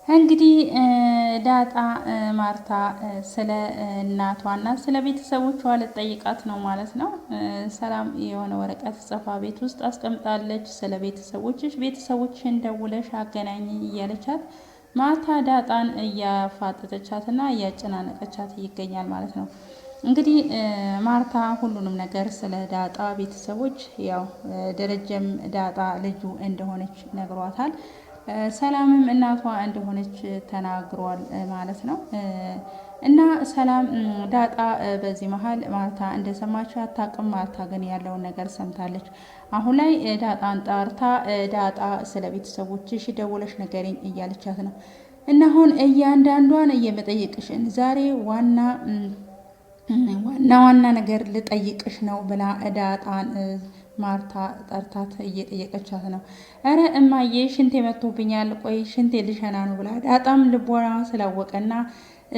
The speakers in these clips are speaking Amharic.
እንግዲህ ዳጣ ማርታ ስለ እናቷና ስለ ቤተሰቦቿ ልትጠይቃት ነው ማለት ነው። ሰላም የሆነ ወረቀት ጽፋ ቤት ውስጥ አስቀምጣለች። ስለ ቤተሰቦችሽን ደውለሽ አገናኝ እያለቻት ማርታ ዳጣን እያፋጠጠቻትና እያጨናነቀቻት ይገኛል ማለት ነው። እንግዲህ ማርታ ሁሉንም ነገር ስለ ዳጣ ቤተሰቦች ያው ደረጀም ዳጣ ልጁ እንደሆነች ነግሯታል። ሰላምም እናቷ እንደሆነች ተናግሯል ማለት ነው። እና ሰላም ዳጣ በዚህ መሀል ማርታ እንደሰማችው አታውቅም። ማርታ ግን ያለውን ነገር ሰምታለች። አሁን ላይ ዳጣን ጣርታ ዳጣ ስለ ቤተሰቦችሽ ደውለሽ ንገሪኝ እያለቻት ነው። እና አሁን እያንዳንዷን እየመጠየቅሽን ዛሬ ዋና ነገር ልጠይቅሽ ነው ብላ ዳጣን ማርታ ጠርታት እየጠየቀቻት ነው። እረ እማዬ ሽንቴ መጥቶብኛል፣ ቆይ ሽንቴ ልሸና ነው ብላ ዳጣም ልቦና ስላወቀና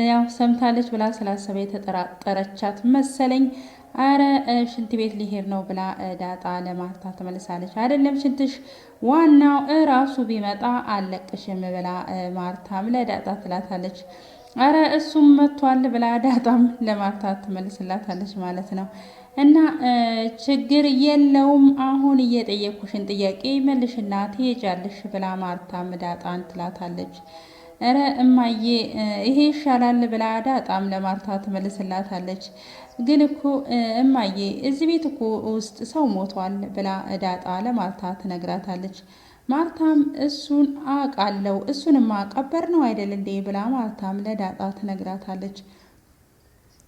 ያው ሰምታለች ብላ ስላሰበ የተጠራጠረቻት መሰለኝ። አረ ሽንት ቤት ሊሄድ ነው ብላ ዳጣ ለማርታ ትመልሳለች። አይደለም ሽንትሽ ዋናው እራሱ ቢመጣ አለቅሽም ብላ ማርታም ለዳጣ ትላታለች። አረ እሱም መጥቷል ብላ ዳጣም ለማርታ ትመልስላታለች ማለት ነው። እና ችግር የለውም አሁን እየጠየኩሽን ጥያቄ መልሽና ትሄጃለሽ ብላ ማርታም ዳጣን ትላታለች። እረ እማዬ ይሄ ይሻላል ብላ ዳጣም ለማርታ ትመልስላታለች። ግን እኮ እማዬ እዚህ ቤት እኮ ውስጥ ሰው ሞቷል ብላ ዳጣ ለማርታ ትነግራታለች። ማርታም እሱን አውቃለሁ፣ እሱንማ ቀበር ነው አይደል እንዴ ብላ ማርታም ለዳጣ ትነግራታለች።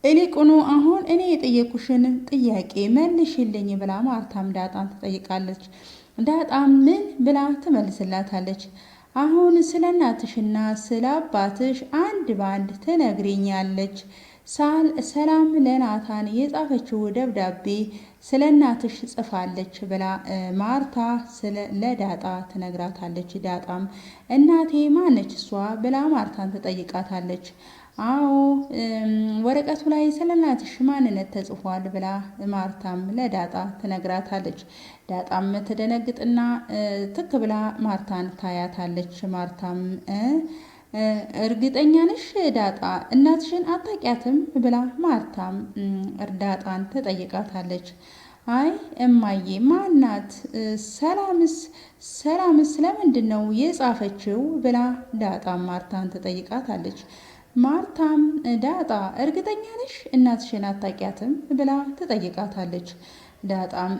እሊቁኑ አሁን እኔ የጠየኩሽን ጥያቄ መልሽልኝ ብላ ማርታም ዳጣን ትጠይቃለች። ዳጣም ምን ብላ ትመልስላታለች። አሁን ስለ እናትሽና ስለ አባትሽ አንድ ባንድ ትነግሪኛለች። ሰላም ለናታን የጻፈችው ደብዳቤ ስለ እናትሽ ጽፋለች ብላ ማርታ ለዳጣ ትነግራታለች። ዳጣም እናቴ ማነች እሷ ብላ ማርታን ትጠይቃታለች። አዎ ወረቀቱ ላይ ስለ እናትሽ ማንነት ተጽፏል ብላ ማርታም ለዳጣ ትነግራታለች። ዳጣም ትደነግጥና ትክ ብላ ማርታን ታያታለች። ማርታም እርግጠኛ ነሽ ዳጣ እናትሽን አታውቂያትም ብላ ማርታም ዳጣን ትጠይቃታለች። አይ እማዬ ማናት? ሰላምስ ለምንድን ነው የጻፈችው ብላ ዳጣም ማርታን ትጠይቃታለች። ማርታም ዳጣ እርግጠኛ ነሽ እናትሽን አታውቂያትም ብላ ትጠይቃታለች። ዳጣም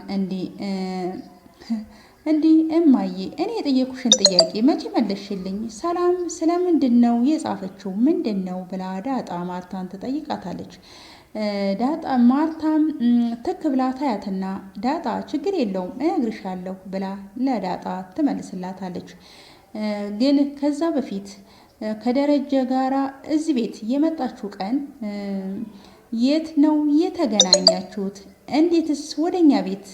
እንዲህ እማዬ እኔ የጠየኩሽን ጥያቄ መቼ መለሽልኝ? ሰላም ስለምንድን ነው የጻፈችው ምንድን ነው ብላ ዳጣ ማርታን ትጠይቃታለች። ዳጣ ማርታም ትክ ብላ ታያትና ዳጣ ችግር የለውም እነግርሻለሁ ብላ ለዳጣ ትመልስላታለች። ግን ከዛ በፊት ከደረጀ ጋራ እዚህ ቤት የመጣችው ቀን የት ነው የተገናኛችሁት? እንዴትስ ወደኛ ቤት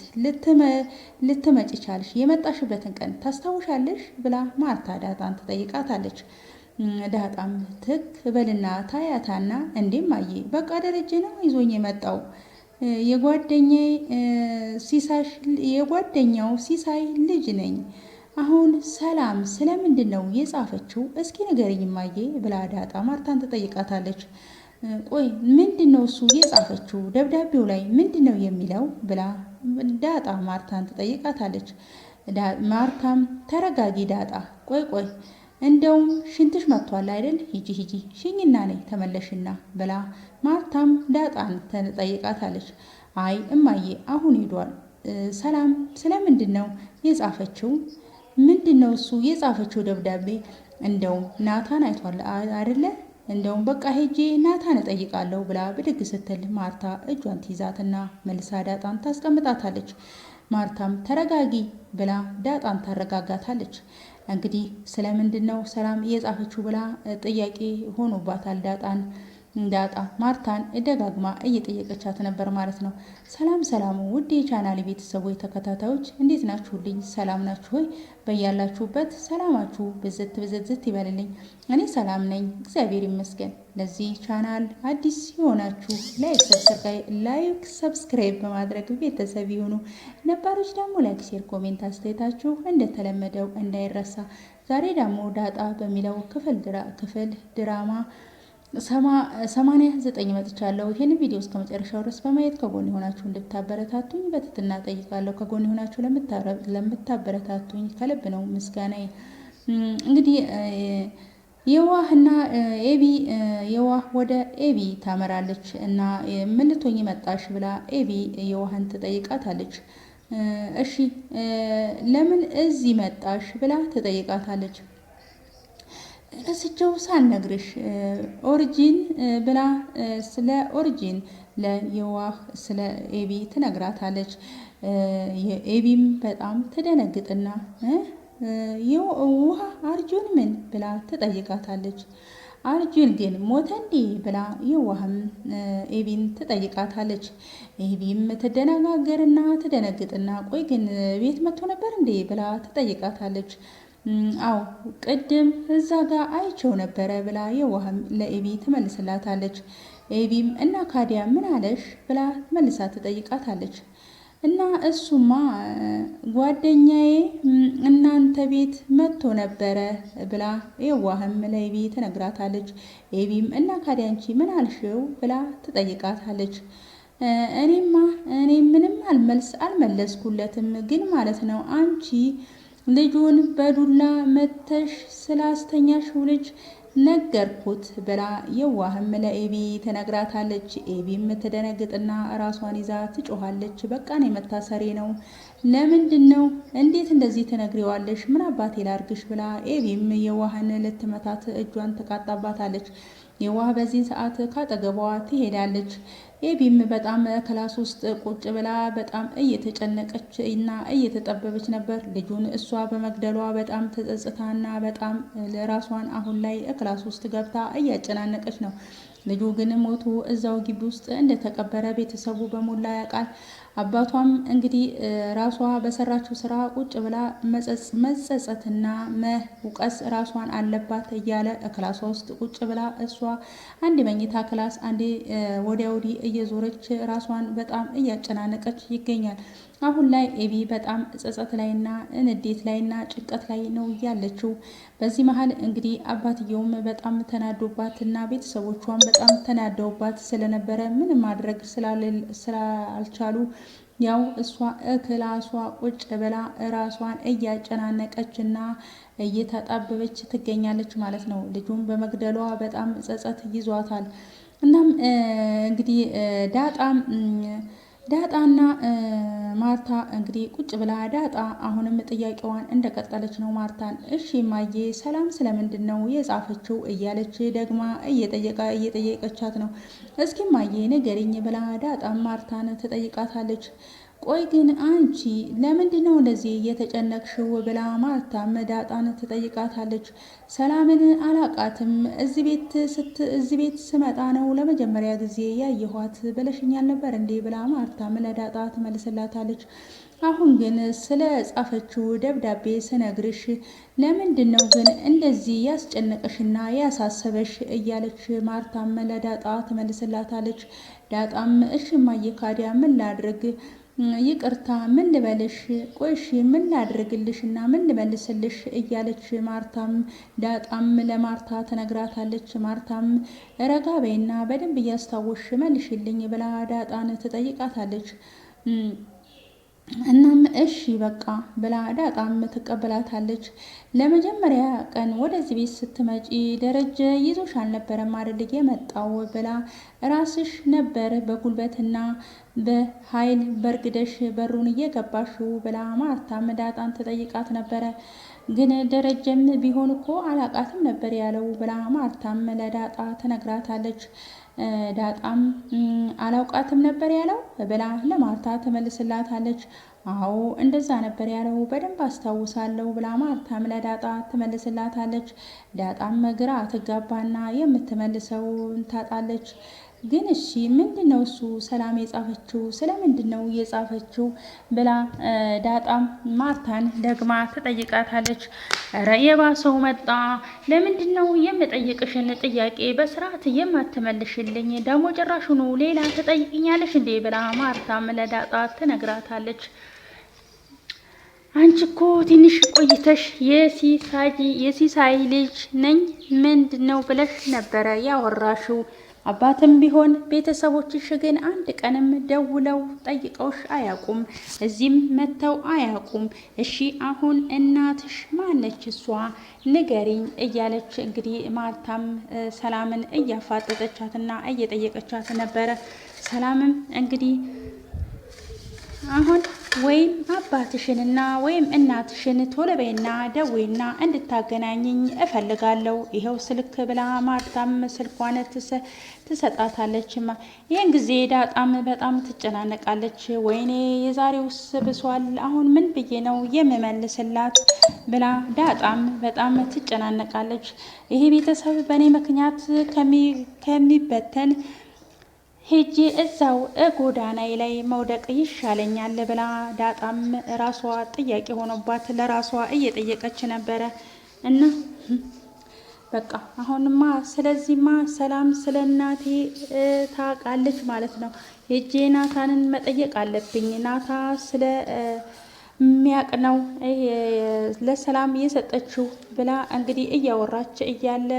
ልትመጪ ቻልሽ? የመጣሽበትን ቀን ታስታውሻለሽ? ብላ ማርታ ዳጣን ትጠይቃታለች። ዳጣም ትክ በልና ታያታና እንዴማዬ በቃ ደረጀ ነው ይዞኝ የመጣው የጓደኛው ሲሳይ ልጅ ነኝ። አሁን ሰላም ስለምንድን ነው የጻፈችው እስኪ ንገሪኝ እማዬ ብላ ዳጣ ማርታን ትጠይቃታለች። ቆይ ምንድን ነው እሱ የጻፈችው ደብዳቤው ላይ ምንድን ነው የሚለው ብላ ዳጣ ማርታን ትጠይቃታለች። ማርታም ተረጋጊ ዳጣ ቆይ እንደውም ሽንትሽ መጥቷል አይደል? ሂጂ ሽኝና ነይ ተመለሽና ብላ ማርታም ዳጣን ትጠይቃታለች። አይ እማዬ አሁን ሄዷል። ሰላም ስለምንድን ነው የጻፈችው? ምንድን ነው እሱ የጻፈችው ደብዳቤ? እንደውም ናታን አይቷል አይደለ? እንደውም በቃ ሄጄ ናታን እጠይቃለሁ ብላ ብድግ ስትል ማርታ እጇን ትይዛትና መልሳ ዳጣን ታስቀምጣታለች። ማርታም ተረጋጊ ብላ ዳጣን ታረጋጋታለች። እንግዲህ ስለምንድን ነው ሰላም የጻፈችው ብላ ጥያቄ ሆኖባታል ዳጣ ማርታን ደጋግማ እየጠየቀቻት ነበር ማለት ነው። ሰላም ውድ የቻናል ቤተሰቦች ተከታታዮች እንዴት ናችሁልኝ? ሰላም ናችሁ ሆይ? በያላችሁበት ሰላማችሁ ብዝት ይበልልኝ። እኔ ሰላም ነኝ እግዚአብሔር ይመስገን። ለዚህ ቻናል አዲስ የሆናችሁ ላይክ ሰብስክራይብ በማድረግ ቤተሰብ ይሁኑ። ነባሮች ደግሞ ላይክ፣ ሼር፣ ኮሜንት አስተያየታችሁ እንደተለመደው እንዳይረሳ። ዛሬ ደግሞ ዳጣ በሚለው ክፍል ድራማ 89 መጥቻለሁ። ይህን ቪዲዮ እስከ መጨረሻው ድረስ በማየት ከጎን የሆናችሁ እንድታበረታቱኝ በትህትና ጠይቃለሁ። ከጎን የሆናችሁ ለምታበረታቱኝ ከልብ ነው ምስጋናዬ። እንግዲህ የዋህና ኤቢ የዋህ ወደ ኤቢ ታመራለች እና ምን ልትሆኚ መጣሽ ብላ ኤቢ የዋህን ትጠይቃታለች። እሺ ለምን እዚህ መጣሽ ብላ ትጠይቃታለች። ረስቸው ሳልነግርሽ ኦሪጂን ብላ ስለ ኦሪጂን ለየዋህ ስለ ኤቢ ትነግራታለች። ኤቢም በጣም ትደነግጥና ውሃ አርጁን ምን ብላ ትጠይቃታለች። አርጁን ግን ሞተ እንዴ ብላ የዋህም ኤቢን ትጠይቃታለች። ኤቢም ትደነጋገርና ትደነግጥና ቆይ ግን ቤት መጥቶ ነበር እንዴ ብላ ትጠይቃታለች። አው ቅድም እዛ ጋር አይቸው ነበረ ብላ የዋህም ለኤቢ ትመልስላታለች። ኤቢም እና ካዲያ ምን አለሽ ብላ መልሳ ትጠይቃታለች። እና እሱማ ጓደኛዬ እናንተ ቤት መጥቶ ነበረ ብላ የዋህም ለኤቢ ትነግራታለች። ኤቢም እና ካዲያ አንቺ ምን አልሽው ብላ ትጠይቃታለች። እኔ ምንም አልመለስኩለትም ግን ማለት ነው አንቺ ልጁን በዱላ መተሽ ስላስተኛሽው ልጅ ነገርኩት ብላ የዋህም ለኤቢ ትነግራታለች። ኤቢም ትደነግጥና ራሷን ይዛ ትጮኻለች። በቃ እኔ መታሰሬ ነው። ለምንድን ነው እንዴት እንደዚህ ትነግሪዋለሽ? ምን አባቴ ላርግሽ? ብላ ኤቢም የዋህን ልትመታት እጇን ትቃጣባታለች። የዋህ በዚህ ሰዓት ካጠገቧ ትሄዳለች። ኤቢም በጣም ክላስ ውስጥ ቁጭ ብላ በጣም እየተጨነቀች እና እየተጠበበች ነበር። ልጁን እሷ በመግደሏ በጣም ተጸጽታና በጣም ለራሷን አሁን ላይ ክላስ ውስጥ ገብታ እያጨናነቀች ነው። ልጁ ግን ሞቱ እዛው ግቢ ውስጥ እንደተቀበረ ቤተሰቡ በሞላ ያውቃል። አባቷም እንግዲህ ራሷ በሰራችው ስራ ቁጭ ብላ መጸጸትና መውቀስ ራሷን አለባት እያለ ክላሷ ውስጥ ቁጭ ብላ እሷ አንድ መኝታ ክላስ አንዴ ወዲያ ወዲህ እየዞረች ራሷን በጣም እያጨናነቀች ይገኛል። አሁን ላይ ኤቢ በጣም ጸጸት ላይና ንዴት ላይና ጭንቀት ላይ ነው ያለችው። በዚህ መሀል እንግዲህ አባትየውም በጣም ተናዶባትና ቤተሰቦቿም በጣም ተናደውባት ስለነበረ ምንም ማድረግ ስላልቻሉ ያው እሷ ክላሷ ቁጭ ብላ ራሷን እያጨናነቀችና እየተጣበበች ትገኛለች ማለት ነው። ልጁን በመግደሏ በጣም ጸጸት ይዟታል። እናም እንግዲህ ዳጣና ማርታ እንግዲህ ቁጭ ብላ ዳጣ አሁንም ጥያቄዋን እንደቀጠለች ነው ማርታን። እሺ ማዬ ሰላም ስለምንድን ነው የጻፈችው እያለች ደግማ እየጠየቀቻት ነው። እስኪ ማዬ ንገሪኝ ብላ ዳጣ ማርታን ትጠይቃታለች። ቆይ ግን አንቺ ለምንድን ነው እንደዚህ እየተጨነቅሽው ብላ ማርታም ዳጣን ትጠይቃታለች። ሰላምን አላቃትም እዚህ ቤት ስመጣ ነው ለመጀመሪያ ጊዜ ያየኋት ብለሽኛል ነበር እንዴ ብላ ማርታም ለዳጣ ትመልስላታለች። አሁን ግን ስለ ጻፈችው ደብዳቤ ስነግርሽ ለምንድን ነው ግን እንደዚህ ያስጨነቀሽና ያሳሰበሽ እያለች ማርታም ለዳጣ ትመልስላታለች። ዳጣም እሺ እማዬ ካዲያ ምን ላድርግ ይቅርታ ምን ልበልሽ? ቆይሽ ምን ላድርግልሽ እና ምን ልመልስልሽ እያለች ማርታም ዳጣም ለማርታ ትነግራታለች። ማርታም ረጋ በይና በደንብ እያስታወሽ መልሽልኝ ብላ ዳጣን ትጠይቃታለች። እናም እሺ በቃ ብላ ዳጣም ትቀበላታለች። ለመጀመሪያ ቀን ወደዚህ ቤት ስትመጪ ደረጀ ይዞሽ አልነበረም አይደል የመጣው ብላ ራስሽ ነበር በጉልበትና በኃይል በርግደሽ በሩን እየገባሽው ብላ ማርታም ዳጣን ትጠይቃት ነበረ። ግን ደረጀም ቢሆን እኮ አላቃትም ነበር ያለው ብላ ማርታም ለዳጣ ትነግራታለች። ዳጣም አላውቃትም ነበር ያለው ብላ ለማርታ ትመልስላታለች። አዎ እንደዛ ነበር ያለው በደንብ አስታውሳለሁ ብላ ማርታም ለዳጣ ትመልስላታለች። ዳጣም ግራ ትጋባና የምትመልሰው ታጣለች። ግን እሺ ምንድነው እሱ ሰላም የጻፈችው ስለምንድነው የጻፈችው ብላ ዳጣም ማርታን ደግማ ትጠይቃታለች። ኧረ የባሰው መጣ። ለምንድነው የምጠይቅሽን ጥያቄ በስርዓት የማትመልሽልኝ? ደግሞ ጭራሹኑ ሌላ ትጠይቅኛለሽ እንዴ ብላ ማርታም ለዳጣ ትነግራታለች። አንቺ እኮ ትንሽ ቆይተሽ የሲሳይ ልጅ ነኝ ምንድን ነው ብለሽ ነበረ ያወራሽው። አባትም ቢሆን ቤተሰቦችሽ ግን አንድ ቀንም ደውለው ጠይቀውሽ አያውቁም፣ እዚህም መጥተው አያውቁም። እሺ አሁን እናትሽ ማነች? እሷ ንገሪኝ እያለች እንግዲህ ማርታም ሰላምን እያፋጠጠቻትና እየጠየቀቻት ነበረ። ሰላምም እንግዲህ አሁን ወይም አባትሽንና ወይም እናትሽን ቶሎ በይና ደዌና እንድታገናኝኝ እፈልጋለሁ፣ ይኸው ስልክ ብላ ማርታም ስልኳን ትሰጣታለች። ይህን ጊዜ ዳጣም በጣም ትጨናነቃለች። ወይኔ የዛሬውስ ብሷል፣ አሁን ምን ብዬ ነው የምመልስላት ብላ ዳጣም በጣም ትጨናነቃለች። ይሄ ቤተሰብ በእኔ ምክንያት ከሚበተን ሄጄ እዛው ጎዳናዬ ላይ መውደቅ ይሻለኛል ብላ ዳጣም ራሷ ጥያቄ ሆኖባት ለራሷ እየጠየቀች ነበረ። እና በቃ አሁንማ ስለዚህማ ሰላም ስለ እናቴ ታውቃለች ማለት ነው። ሄጄ ናታንን መጠየቅ አለብኝ። ናታ ስለ የሚያውቅ ነው ለሰላም እየሰጠችው ብላ እንግዲህ እያወራች እያለ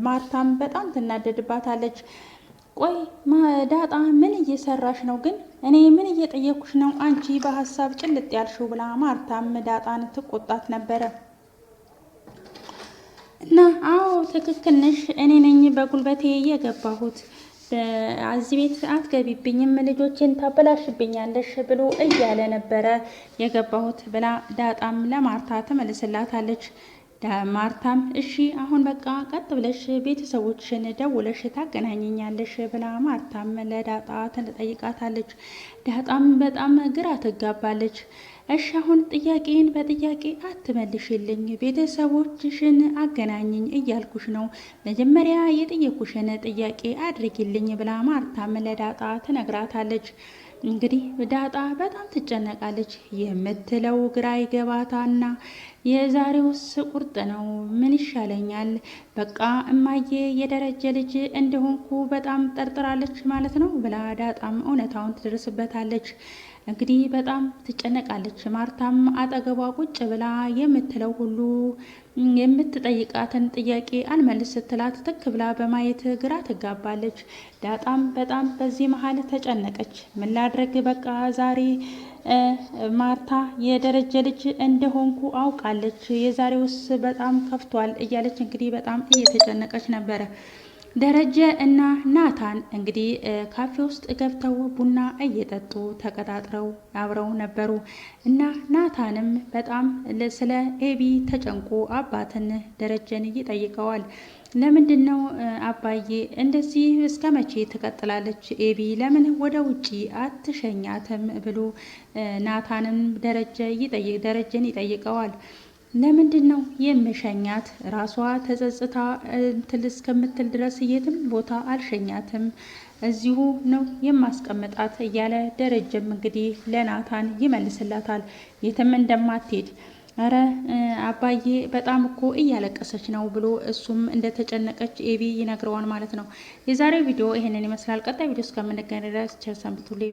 ማርታም በጣም ትናደድባታለች። ቆይ ዳጣ ምን እየሰራሽ ነው ግን? እኔ ምን እየጠየኩሽ ነው? አንቺ በሀሳብ ጭልጥ ያልሽው ብላ ማርታም ዳጣን ትቆጣት ነበረ። እና አዎ ትክክል ነሽ፣ እኔ ነኝ በጉልበቴ የገባሁት፣ እዚህ ቤት አትገቢብኝም፣ ልጆችን ታበላሽብኛለሽ ብሎ እያለ ነበረ የገባሁት ብላ ዳጣም ለማርታ ትመልስላታለች። ማርታም እሺ አሁን በቃ ቀጥ ብለሽ ቤተሰቦችሽን ደውለሽ ታገናኘኛለሽ ብላ ማርታም ለዳጣ ትጠይቃታለች። ዳጣም በጣም ግራ ትጋባለች። እሺ አሁን ጥያቄን በጥያቄ አትመልሽልኝ፣ ቤተሰቦችሽን አገናኝኝ እያልኩሽ ነው፣ መጀመሪያ የጠየኩሽን ጥያቄ አድርጊልኝ ብላ ማርታም ለዳጣ ትነግራታለች። እንግዲህ ዳጣ በጣም ትጨነቃለች። የምትለው ግራ ይገባታና የዛሬውስ ቁርጥ ነው፣ ምን ይሻለኛል? በቃ እማዬ የደረጀ ልጅ እንደሆንኩ በጣም ጠርጥራለች ማለት ነው ብላ ዳጣም እውነታውን ትደርስበታለች። እንግዲህ በጣም ትጨነቃለች። ማርታም አጠገቧ ቁጭ ብላ የምትለው ሁሉ የምትጠይቃትን ጥያቄ አልመልስ ስትላት ትክ ብላ በማየት ግራ ትጋባለች። ዳጣም በጣም በዚህ መሀል ተጨነቀች። ምን ላድርግ በቃ ዛሬ ማርታ የደረጀ ልጅ እንደሆንኩ አውቃለች፣ የዛሬውስ በጣም ከፍቷል እያለች እንግዲህ በጣም እየተጨነቀች ነበረ። ደረጀ እና ናታን እንግዲህ ካፌ ውስጥ ገብተው ቡና እየጠጡ ተቀጣጥረው አብረው ነበሩ እና ናታንም በጣም ስለ ኤቢ ተጨንቆ አባትን ደረጀን ይጠይቀዋል። ለምንድን ነው አባዬ እንደዚህ እስከ መቼ ትቀጥላለች ኤቢ ለምን ወደ ውጪ አትሸኛትም ብሎ ናታንም ደረጀን ይጠይቀዋል። ለምንድን ነው የምሸኛት? ራሷ ተጸጽታ እንትን እስከምትል ድረስ የትም ቦታ አልሸኛትም፣ እዚሁ ነው የማስቀምጣት እያለ ደረጀም እንግዲህ ለናታን ይመልስላታል። የትም እንደማትሄድ አረ አባዬ በጣም እኮ እያለቀሰች ነው ብሎ እሱም እንደተጨነቀች ኤቢ ይነግረዋል ማለት ነው። የዛሬው ቪዲዮ ይሄንን ይመስላል። ቀጣይ ቪዲዮ እስከምንገናኝ ድረስ ቸር ሰንብቱልኝ።